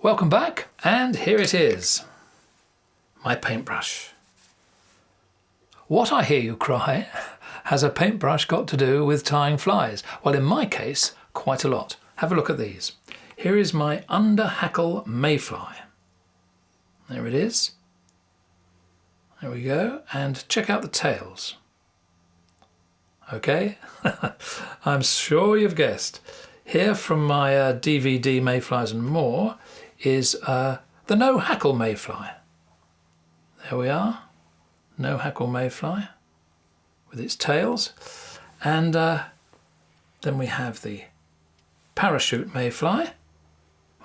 Welcome back, and here it is, my paintbrush. What, I hear you cry, has a paintbrush got to do with tying flies? Well, in my case, quite a lot. Have a look at these. Here is my under-hackle mayfly. There it is. There we go, and check out the tails. Okay, I'm sure you've guessed. Here from my DVD Mayflies and More is the no-hackle mayfly. There we are, no-hackle mayfly with its tails. And then we have the parachute mayfly,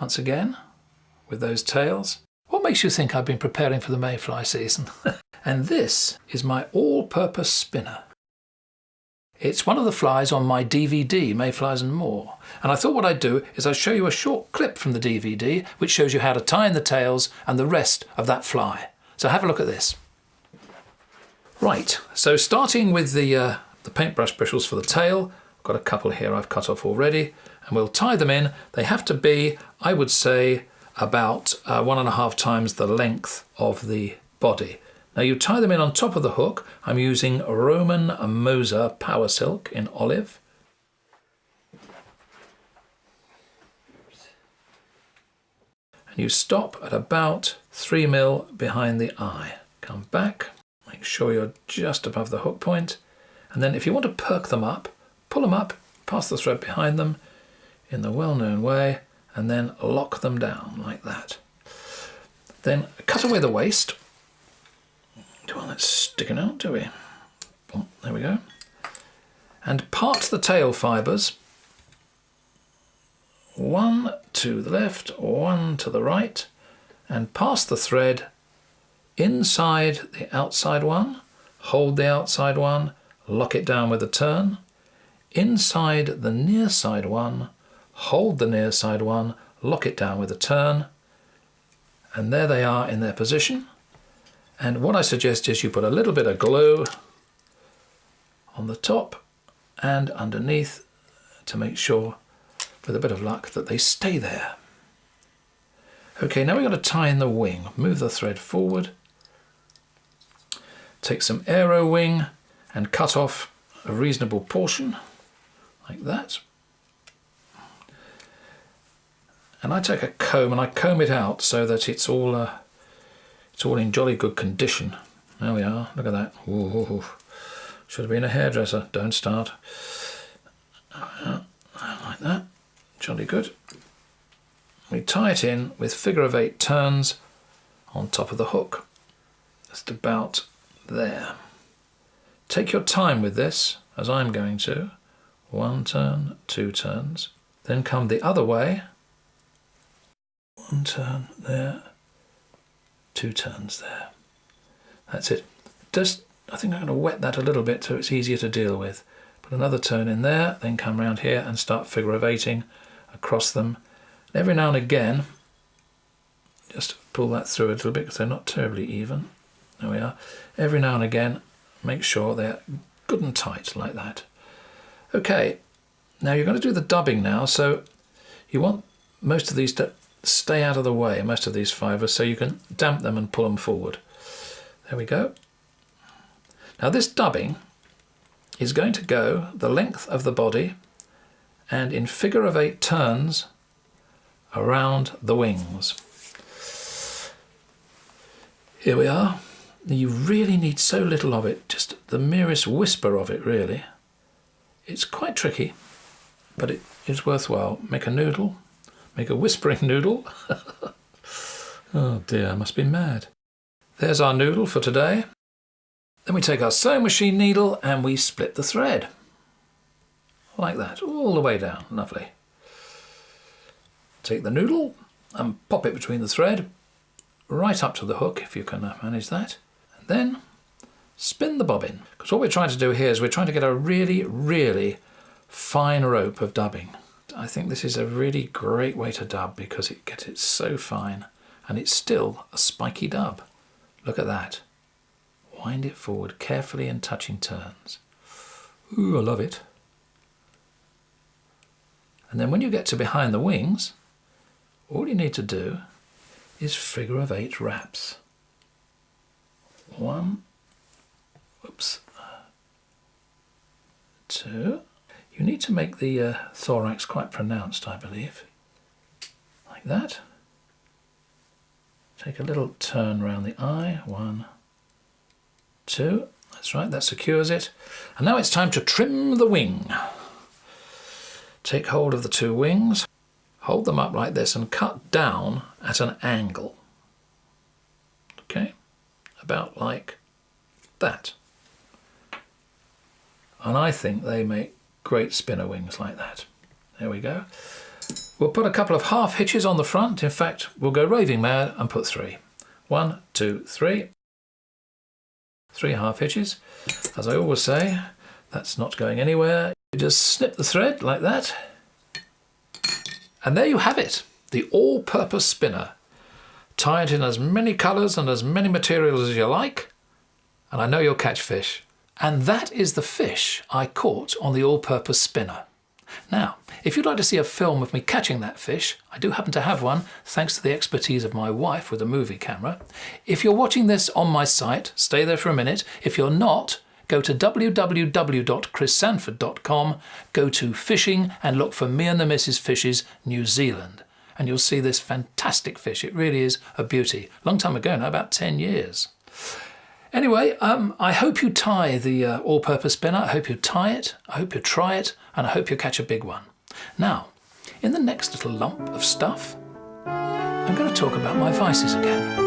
once again, with those tails. What makes you think I've been preparing for the mayfly season? And this is my all-purpose spinner. It's one of the flies on my DVD, Mayflies and More. And I thought what I'd do is I'd show you a short clip from the DVD which shows you how to tie in the tails and the rest of that fly. So have a look at this. Right, so starting with the paintbrush bristles for the tail, I've got a couple here I've cut off already, and we'll tie them in. They have to be, I would say, about 1.5 times the length of the body. Now you tie them in on top of the hook. I'm using Roman Moser Power Silk in olive. And you stop at about 3 mil behind the eye. Come back, make sure you're just above the hook point. And then if you want to perk them up, pull them up, pass the thread behind them in the well-known way, and then lock them down like that. Then cut away the waist. Well, that's sticking out, do we? Oh, there we go. And part the tail fibres. One to the left, one to the right, and pass the thread inside the outside one, hold the outside one, lock it down with a turn, inside the near side one, hold the near side one, lock it down with a turn, and there they are in their position. And what I suggest is you put a little bit of glue on the top and underneath to make sure, with a bit of luck, that they stay there. Okay, now we've got to tie in the wing. Move the thread forward. Take some aero wing and cut off a reasonable portion, like that. And I take a comb and I comb it out so that it's all in jolly good condition. There we are, look at that. Ooh, should have been a hairdresser, don't start. Like that, jolly good. We tie it in with figure-of-8 turns on top of the hook, just about there. Take your time with this, as I'm going to. 1 turn, 2 turns, then come the other way. 1 turn there. 2 turns there. That's it. I think I'm going to wet that a little bit so it's easier to deal with. Put another turn in there, then come round here and start figure-of-8ing across them. And every now and again, just pull that through a little bit because they're not terribly even. There we are. Every now and again, make sure they're good and tight like that. Okay, now you're going to do the dubbing now, so you want most of these to stay out of the way, most of these fibres, so you can damp them and pull them forward. There we go. Now this dubbing is going to go the length of the body and in figure-of-8 turns around the wings. Here we are. You really need so little of it, just the merest whisper of it really. It's quite tricky, but it is worthwhile. Make a noodle. Make a whispering noodle. Oh dear, I must be mad. There's our noodle for today. Then we take our sewing machine needle and we split the thread. Like that, all the way down. Lovely. Take the noodle and pop it between the thread, right up to the hook if you can manage that. And then spin the bobbin. Because what we're trying to do here is we're trying to get a really, really fine rope of dubbing. I think this is a really great way to dub because it gets it so fine and it's still a spiky dub. Look at that. Wind it forward carefully in touching turns. Ooh, I love it. And then when you get to behind the wings, all you need to do is figure of 8 wraps. 1, whoops, 2. You need to make the thorax quite pronounced, I believe. Like that. Take a little turn round the eye. 1, 2. That's right, that secures it. And now it's time to trim the wing. Take hold of the 2 wings, hold them up like this and cut down at an angle. Okay, about like that. And I think they make great spinner wings like that. There we go. We'll put a couple of half hitches on the front. In fact, we'll go raving mad and put 3. 1, 2, 3. 3 half hitches. As I always say, that's not going anywhere. You just snip the thread like that. And there you have it, the all-purpose spinner. Tie it in as many colours and as many materials as you like, and I know you'll catch fish. And that is the fish I caught on the all-purpose spinner. Now, if you'd like to see a film of me catching that fish, I do happen to have one, thanks to the expertise of my wife with a movie camera. If you're watching this on my site, stay there for a minute. If you're not, go to www.chrissandford.com, go to fishing and look for Me and the Missus Fishes New Zealand. And you'll see this fantastic fish. It really is a beauty. Long time ago now, about 10 years. Anyway, I hope you tie the all-purpose spinner. I hope you tie it, I hope you try it, and I hope you catch a big one. Now, in the next little lump of stuff, I'm going to talk about my vices again.